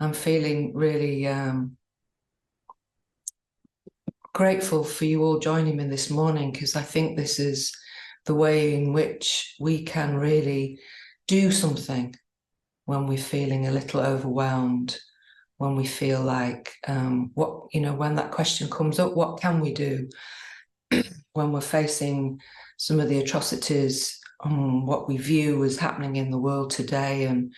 I'm feeling really grateful for you all joining me this morning, because I think this is the way in which we can really do something when we're feeling a little overwhelmed, when we feel like, when that question comes up, what can we do when we're facing some of the atrocities on what we view as happening in the world today, and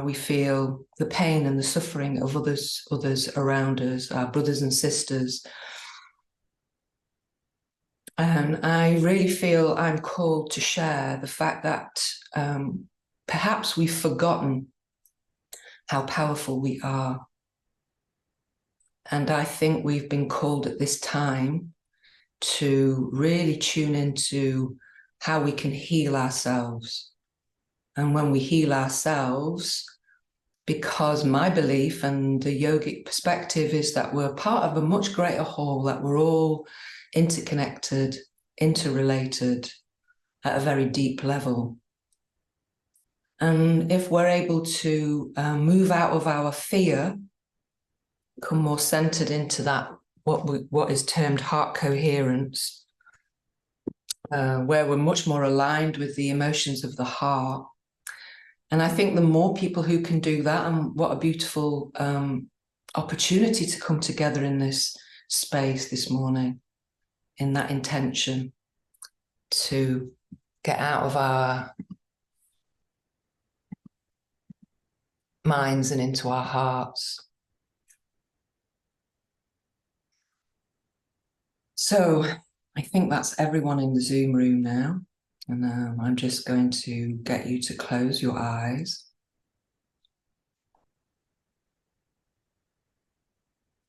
we feel the pain and the suffering of others around us, our brothers and sisters. And I really feel I'm called to share the fact that perhaps we've forgotten how powerful we are. And I think we've been called at this time to really tune into how we can heal ourselves. And when we heal ourselves, because my belief and the yogic perspective is that we're part of a much greater whole, that we're all interconnected, interrelated at a very deep level. And if we're able to move out of our fear, become more centered into that, what is termed heart coherence, where we're much more aligned with the emotions of the heart. And I think the more people who can do that, and what a beautiful opportunity to come together in this space this morning, in that intention to get out of our minds and into our hearts. So I think that's everyone in the Zoom room now. And I'm just going to get you to close your eyes.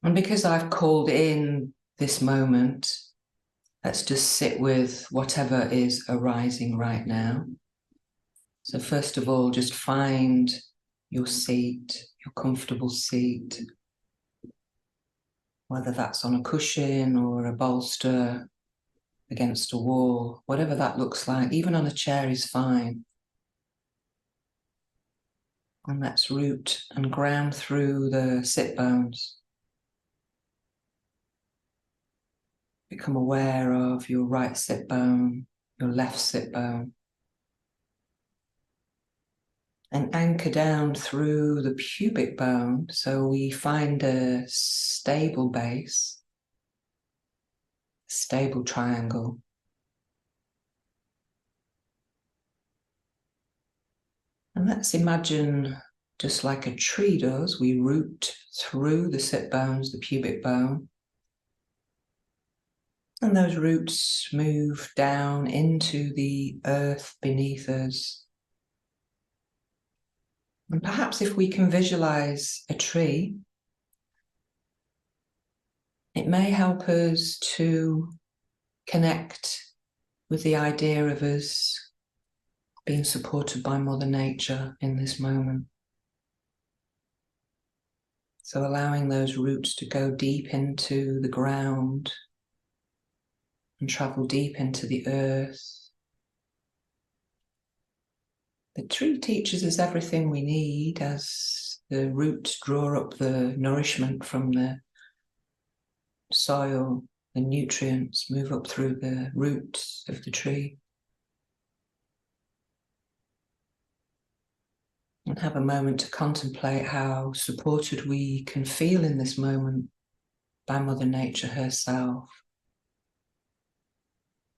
And because I've called in this moment, let's just sit with whatever is arising right now. So first of all, just find your seat, your comfortable seat, whether that's on a cushion or a bolster against a wall, whatever that looks like. Even on a chair is fine. And let's root and ground through the sit bones. Become aware of your right sit bone, your left sit bone. And anchor down through the pubic bone, so we find a stable base, a stable triangle. And let's imagine, just like a tree does, we root through the sit bones, the pubic bone. And those roots move down into the earth beneath us. And perhaps if we can visualize a tree, it may help us to connect with the idea of us being supported by Mother Nature in this moment. So allowing those roots to go deep into the ground and travel deep into the earth. The tree teaches us everything we need as the roots draw up the nourishment from the soil, the nutrients move up through the roots of the tree. And have a moment to contemplate how supported we can feel in this moment by Mother Nature herself.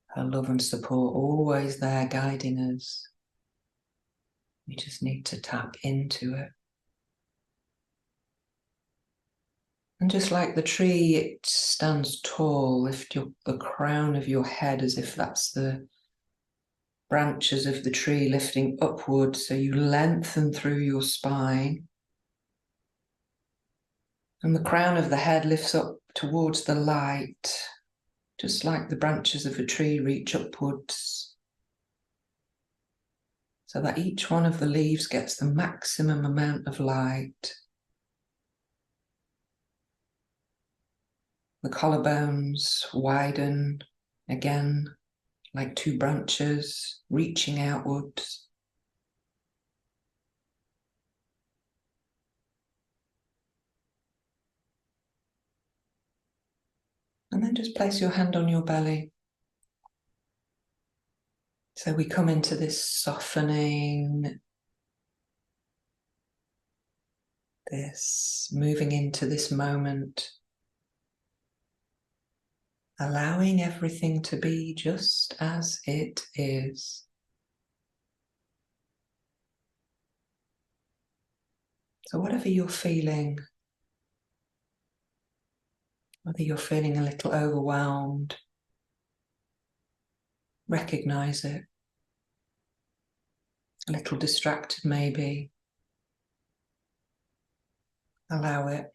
Her love and support always there guiding us. We just need to tap into it. And just like the tree, it stands tall. Lift the crown of your head as if that's the branches of the tree lifting upward, so you lengthen through your spine. And the crown of the head lifts up towards the light, just like the branches of a tree reach upwards, so that each one of the leaves gets the maximum amount of light. The collarbones widen again, like two branches reaching outwards. And then just place your hand on your belly. So we come into this softening, this moving into this moment, allowing everything to be just as it is. So whatever you're feeling, whether you're feeling a little overwhelmed, recognize it. A little distracted maybe, allow it.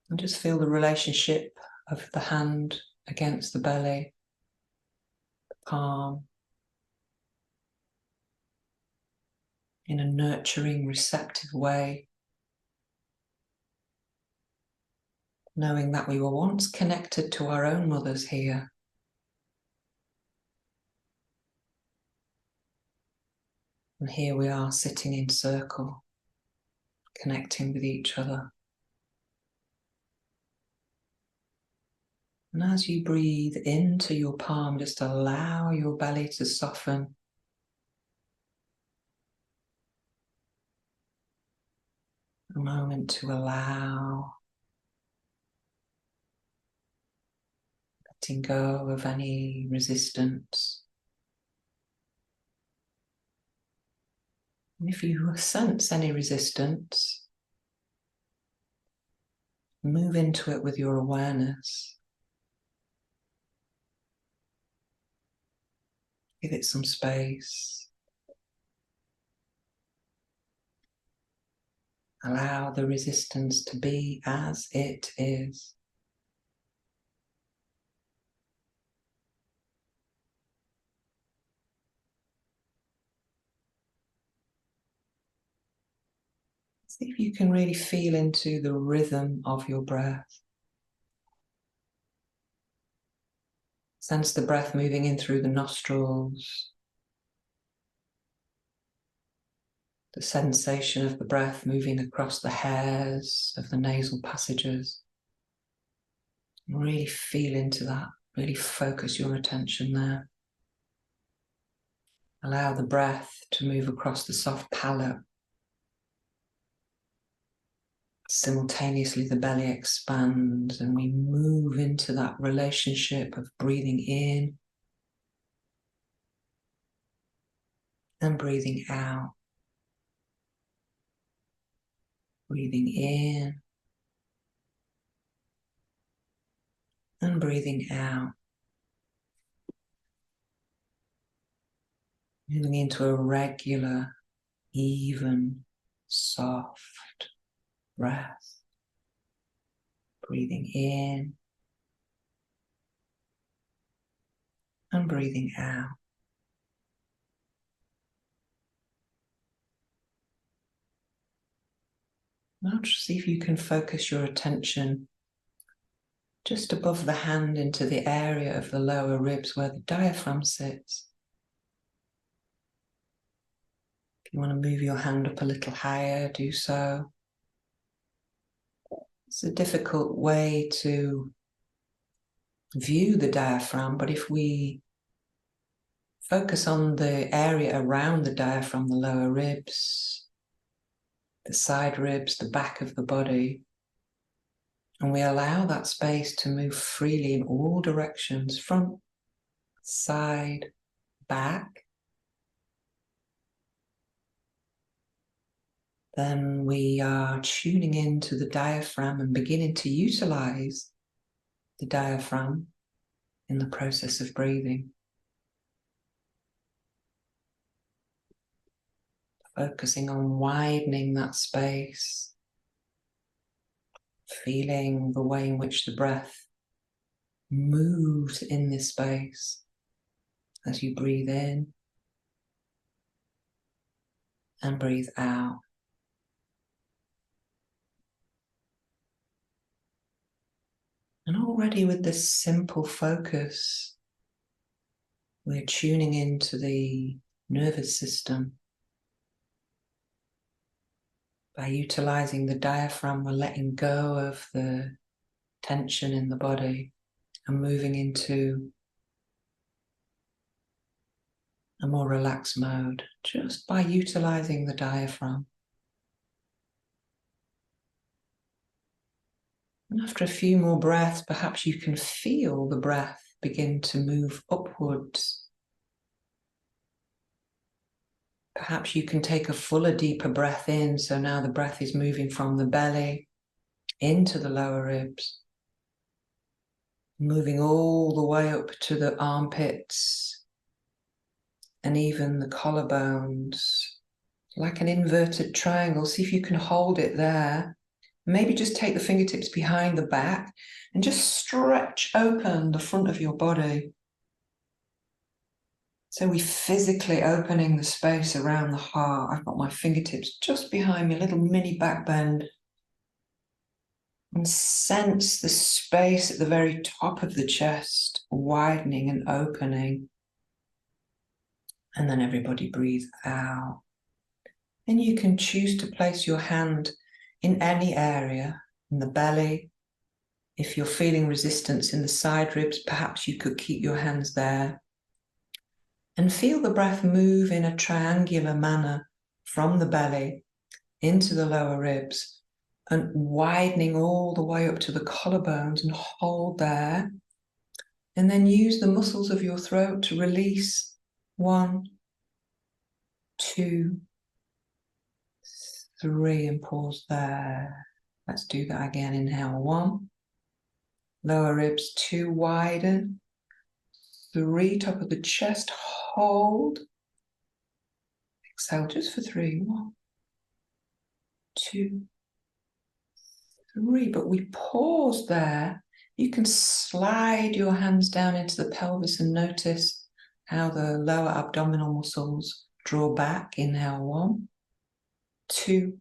And just feel the relationship of the hand against the belly, the palm, in a nurturing, receptive way, knowing that we were once connected to our own mothers here. And here we are sitting in circle, connecting with each other. And as you breathe into your palm, just allow your belly to soften. A moment to allow, letting go of any resistance. And if you sense any resistance, move into it with your awareness. Give it some space. Allow the resistance to be as it is. See if you can really feel into the rhythm of your breath. Sense the breath moving in through the nostrils. The sensation of the breath moving across the hairs of the nasal passages. Really feel into that. Really focus your attention there. Allow the breath to move across the soft palate. Simultaneously, the belly expands and we move into that relationship of breathing in and breathing out. Breathing in and breathing out. Moving into a regular, even, soft breath. Breathing in and breathing out. Now just see if you can focus your attention just above the hand into the area of the lower ribs where the diaphragm sits. If you want to move your hand up a little higher, do so. It's a difficult way to view the diaphragm, but if we focus on the area around the diaphragm, the lower ribs, the side ribs, the back of the body, and we allow that space to move freely in all directions, front, side, back, then we are tuning into the diaphragm and beginning to utilize the diaphragm in the process of breathing. Focusing on widening that space, feeling the way in which the breath moves in this space as you breathe in and breathe out. And already with this simple focus, we're tuning into the nervous system. By utilizing the diaphragm, we're letting go of the tension in the body and moving into a more relaxed mode, just by utilizing the diaphragm. And after a few more breaths, perhaps you can feel the breath begin to move upwards. Perhaps you can take a fuller, deeper breath in, so now the breath is moving from the belly into the lower ribs, moving all the way up to the armpits and even the collarbones, like an inverted triangle. See if you can hold it there. Maybe just take the fingertips behind the back and just stretch open the front of your body. So we're physically opening the space around the heart. I've got my fingertips just behind me, a little mini back bend. And sense the space at the very top of the chest widening and opening. And then everybody breathe out. And you can choose to place your hand in any area, in the belly. If you're feeling resistance in the side ribs, perhaps you could keep your hands there. And feel the breath move in a triangular manner from the belly into the lower ribs and widening all the way up to the collarbones, and hold there. And then use the muscles of your throat to release. 1, 2, 3, and pause there. Let's do that again. Inhale, 1. Lower ribs, 2, widen. 3, top of the chest, hold. Exhale just for 3. 1, 2, 3. But we pause there. You can slide your hands down into the pelvis and notice how the lower abdominal muscles draw back. Inhale, 1, 2,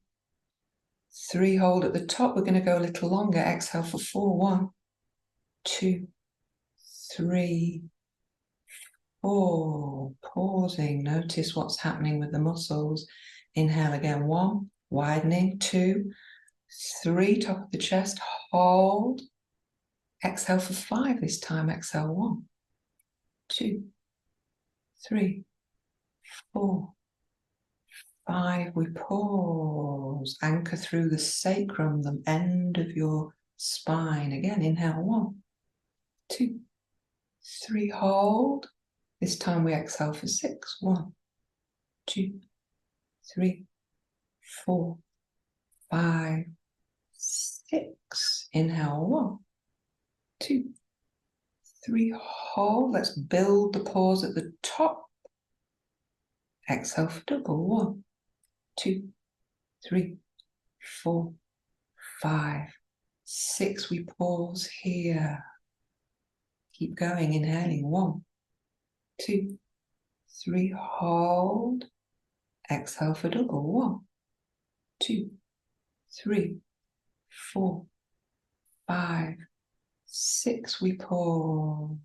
3. Hold at the top. We're going to go a little longer. Exhale for 4. 1, 2, 3, 4. Pausing. Notice what's happening with the muscles. Inhale again. 1, widening. 2, 3, top of the chest. Hold. Exhale for 5 this time. Exhale. 1, 2, 3, 4, 5. We pause. Anchor through the sacrum, the end of your spine. Again, inhale. 1, 2, 3. Hold. This time we exhale for 6. 1, 2, 3, 4, 5, 6. Inhale. 1, 2, 3. Hold. Let's build the pause at the top. Exhale for double. 1, 2, 3, 4, 5, 6. We pause here. Keep going. Inhaling. 1, 2, 3. Hold. Exhale for double. 1, 2, 3, 4, 5, 6. We pause.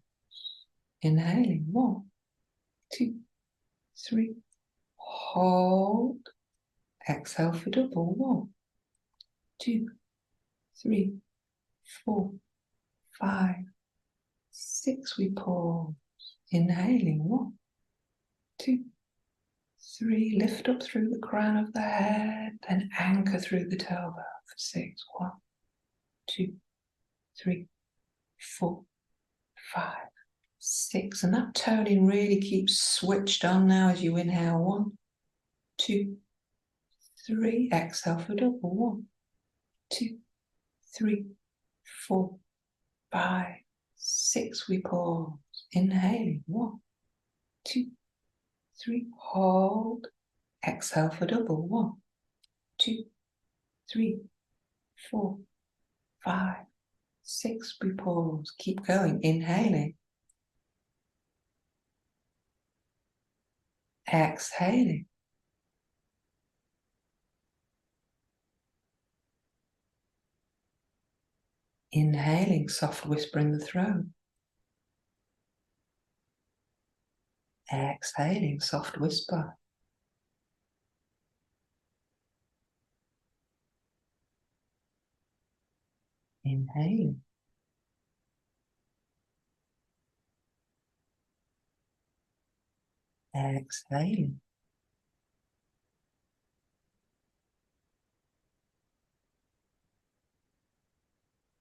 Inhaling. 1, 2, 3. Hold. Exhale for double. 1, 2, 3, 4, 5, 6. We pause. Inhaling. 1, 2, 3. Lift up through the crown of the head, then anchor through the tailbone for 6. 1, 2, 3, 4, 5, 6. And that toning really keeps switched on now as you inhale. 1, 2, 3. Exhale for double. 1, 2, 3, 4, 5, 6. We pause. Inhaling. 1, 2, 3. Hold. Exhale for double. 1, 2, 3, 4, 5, 6. We pause. Keep going. Inhaling. Exhaling. Inhaling, soft whisper in the throat. Exhaling, soft whisper. Inhaling. Exhaling.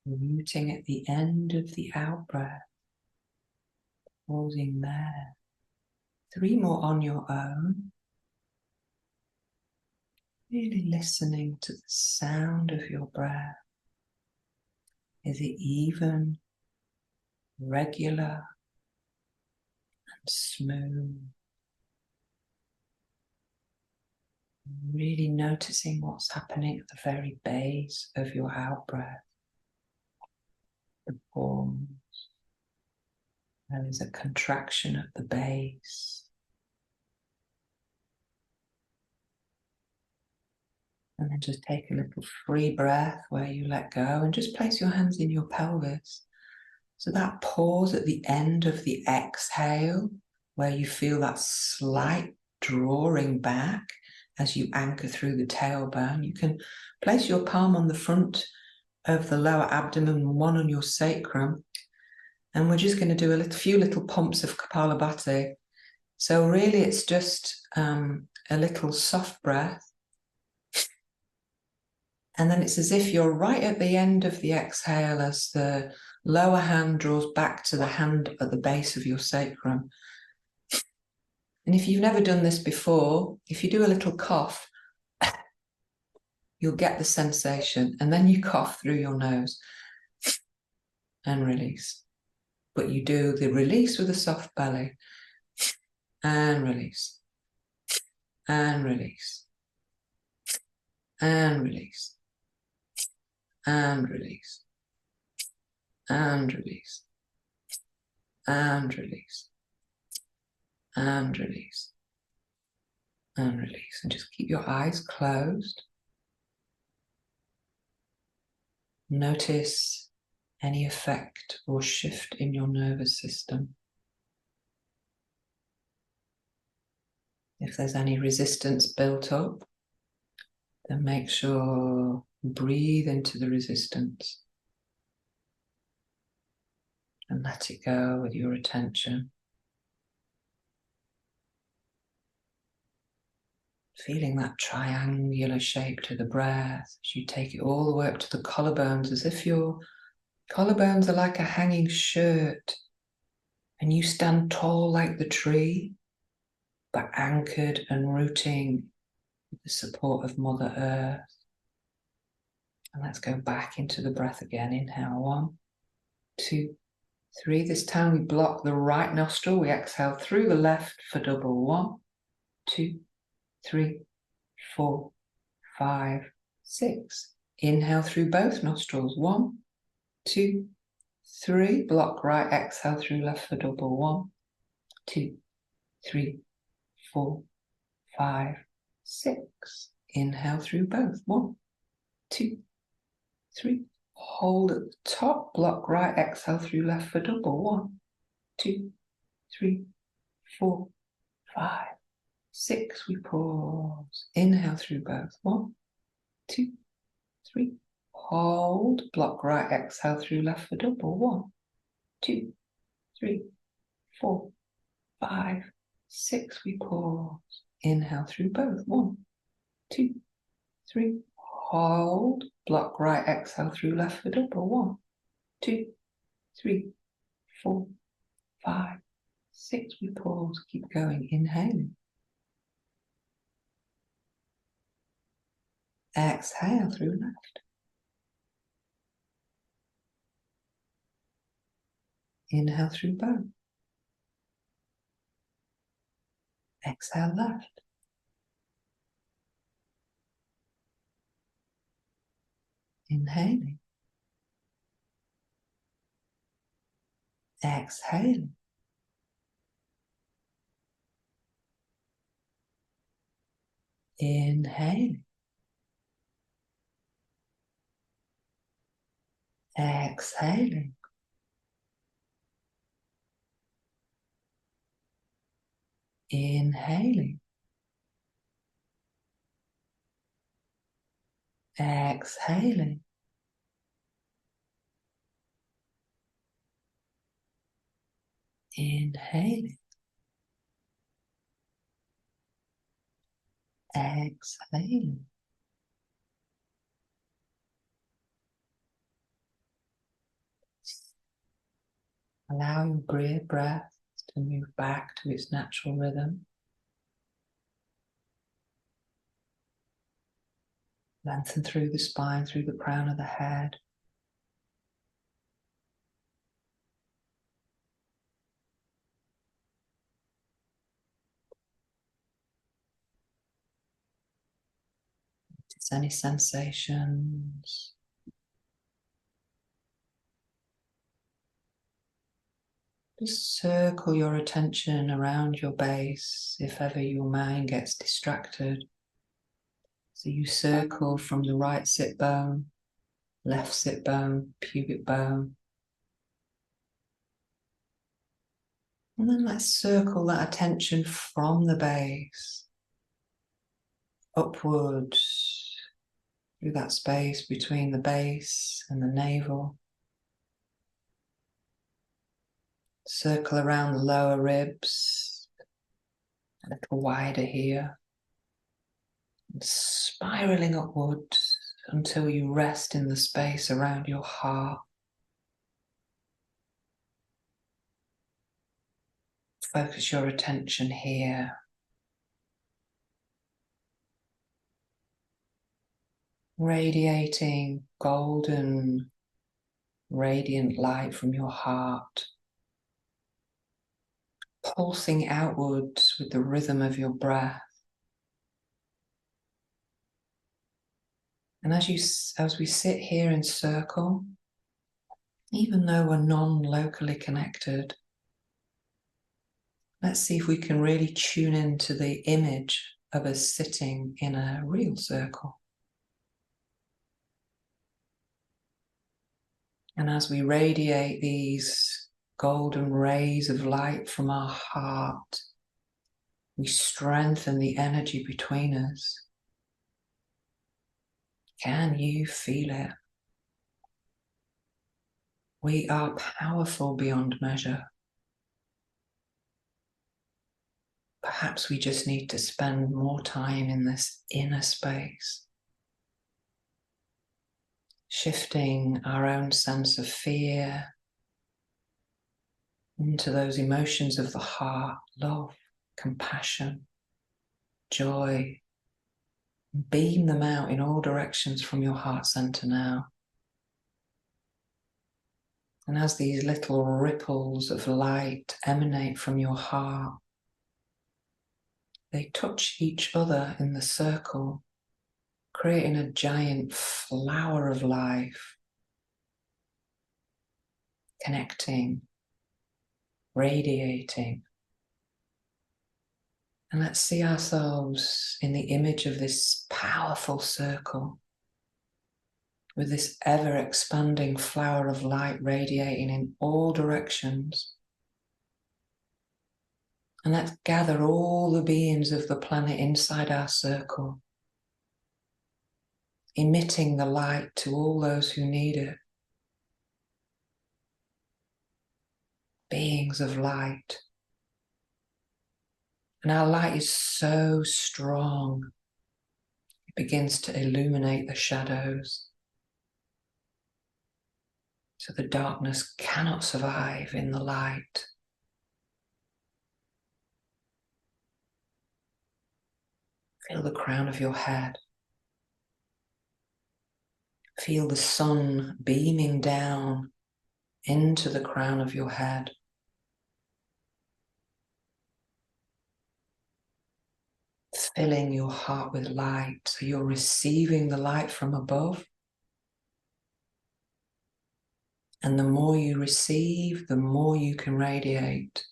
Rooting at the end of the out-breath. Pausing there. 3 more on your own. Really listening to the sound of your breath. Is it even, regular, and smooth? Really noticing what's happening at the very base of your out-breath. The pause. There is a contraction at the base. And then just take a little free breath where you let go and just place your hands in your pelvis. So that pause at the end of the exhale, where you feel that slight drawing back as you anchor through the tailbone, you can place your palm on the front of the lower abdomen, one on your sacrum, and we're just going to do a few little pumps of kapalabhati. So really it's just a little soft breath. And then it's as if you're right at the end of the exhale as the lower hand draws back to the hand at the base of your sacrum. And if you've never done this before, if you do a little cough, you'll get the sensation, and then you cough through your nose and release. But you do the release with a soft belly, and release, and release, and release, and release, and release, and release, and release, and release. And just keep your eyes closed. Notice any effect or shift in your nervous system. If there's any resistance built up, then make sure you breathe into the resistance and let it go with your attention. Feeling that triangular shape to the breath as you take it all the way up to the collarbones, as if your collarbones are like a hanging shirt and you stand tall like the tree, but anchored and rooting with the support of Mother Earth. And let's go back into the breath again. Inhale, 1, 2, 3. This time we block the right nostril. We exhale through the left for double. 1, 2, 3, 4, 5, 6. Inhale through both nostrils. 1, 2, 3. Block right, exhale through left for double. 1, 2, 3, 4, 5, 6. Inhale through both. 1, 2, 3. Hold at the top. Block right, exhale through left for double. 1, 2, 3, 4, 5, 6. We pause. Inhale through both. 1, 2, 3. Hold. Block right, exhale through left for double. 1, 2, 3, 4, 5, 6. We pause. Inhale through both. 1, 2, 3. Hold. Block right, exhale through left for double. 1, 2, 3, 4, 5, 6. We pause. Keep going. Inhaling. Exhale through left. Inhale through both. Exhale left. Inhaling. Exhaling. Inhaling. Exhaling. Inhaling. Exhaling. Inhaling. Exhaling. Allow your breath to move back to its natural rhythm. Lengthen through the spine, through the crown of the head. Notice any sensations. Just circle your attention around your base if ever your mind gets distracted. So you circle from the right sit bone, left sit bone, pubic bone. And then let's circle that attention from the base, upwards, through that space between the base and the navel. Circle around the lower ribs, a little wider here. And spiraling upwards until you rest in the space around your heart. Focus your attention here. Radiating golden, radiant light from your heart. Pulsing outwards with the rhythm of your breath. And as we sit here in circle, even though we're non-locally connected, let's see if we can really tune into the image of us sitting in a real circle. And as we radiate these golden rays of light from our heart, we strengthen the energy between us. Can you feel it? We are powerful beyond measure. Perhaps we just need to spend more time in this inner space, shifting our own sense of fear into those emotions of the heart, love, compassion, joy. Beam them out in all directions from your heart center now. And as these little ripples of light emanate from your heart, they touch each other in the circle, creating a giant flower of life, connecting, radiating. And let's see ourselves in the image of this powerful circle, with this ever-expanding flower of light radiating in all directions. And let's gather all the beings of the planet inside our circle, emitting the light to all those who need it. Beings of light. And our light is so strong, it begins to illuminate the shadows. So the darkness cannot survive in the light. Feel the crown of your head. Feel the sun beaming down into the crown of your head. Filling your heart with light, so you're receiving the light from above. And the more you receive, the more you can radiate.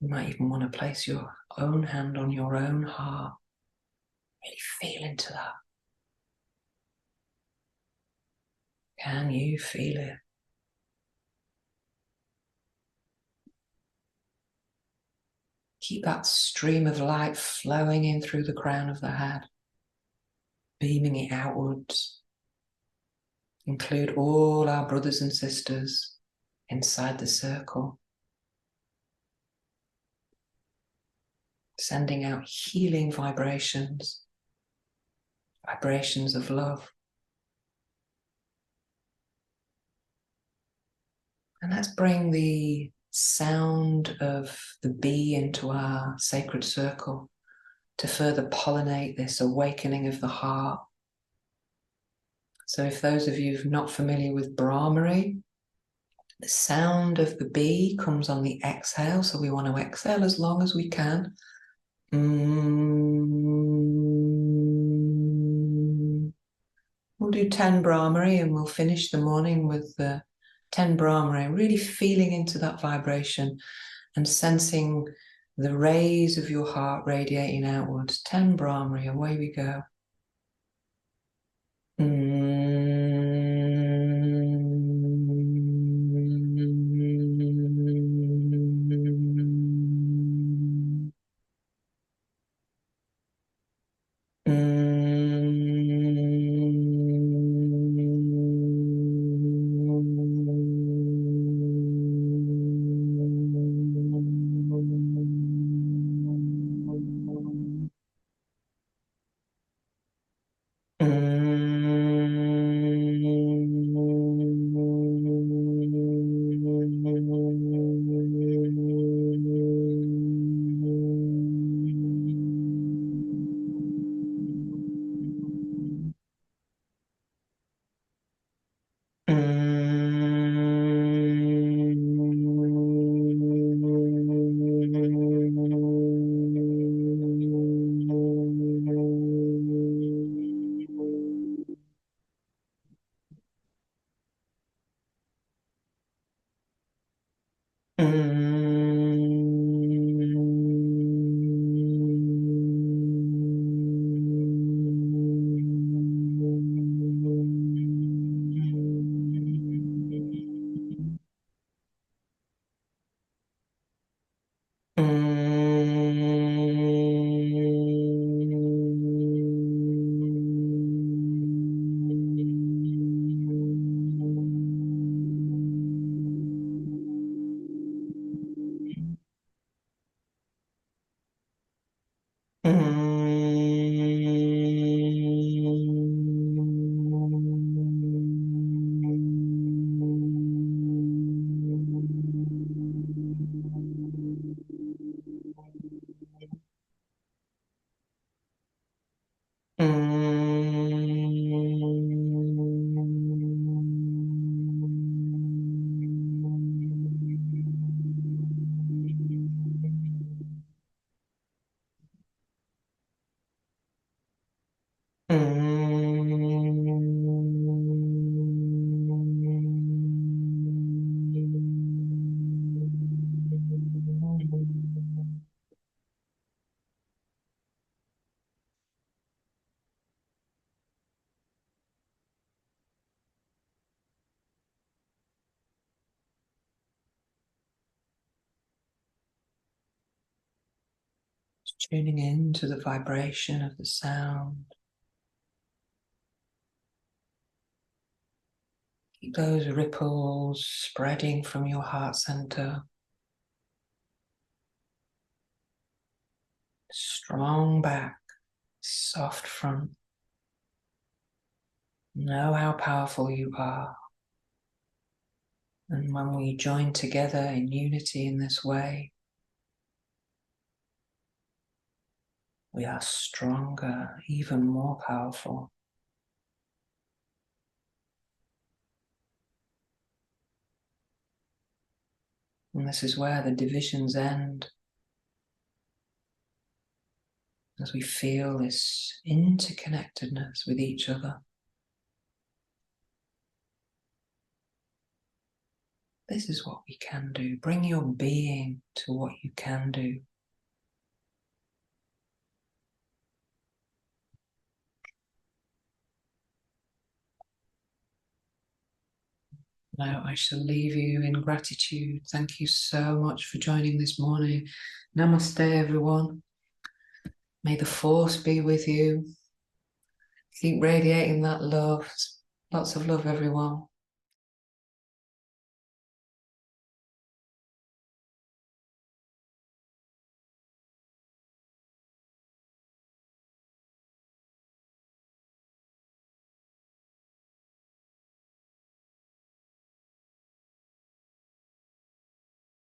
You might even want to place your own hand on your own heart. Really feel into that. Can you feel it? Keep that stream of light flowing in through the crown of the head, beaming it outwards, Include all our brothers and sisters inside the circle, sending out healing vibrations, vibrations of love. And let's bring the sound of the bee into our sacred circle to further pollinate this awakening of the heart. So if those of you who are not familiar with Brahmari, the sound of the bee comes on the exhale, so we want to exhale as long as we can. We'll do 10 Brahmari and we'll finish the morning with the 10 Brahmari, really feeling into that vibration and sensing the rays of your heart radiating outwards. 10 Brahmari, away we go. Tuning in to the vibration of the sound. Keep those ripples spreading from your heart center. Strong back, soft front. Know how powerful you are. And when we join together in unity in this way, we are stronger, even more powerful. And this is where the divisions end, as we feel this interconnectedness with each other. This is what we can do. Bring your being to what you can do. Now I shall leave you in gratitude. Thank you so much for joining this morning. Namaste, everyone. May the force be with you. Keep radiating that love. Lots of love, everyone.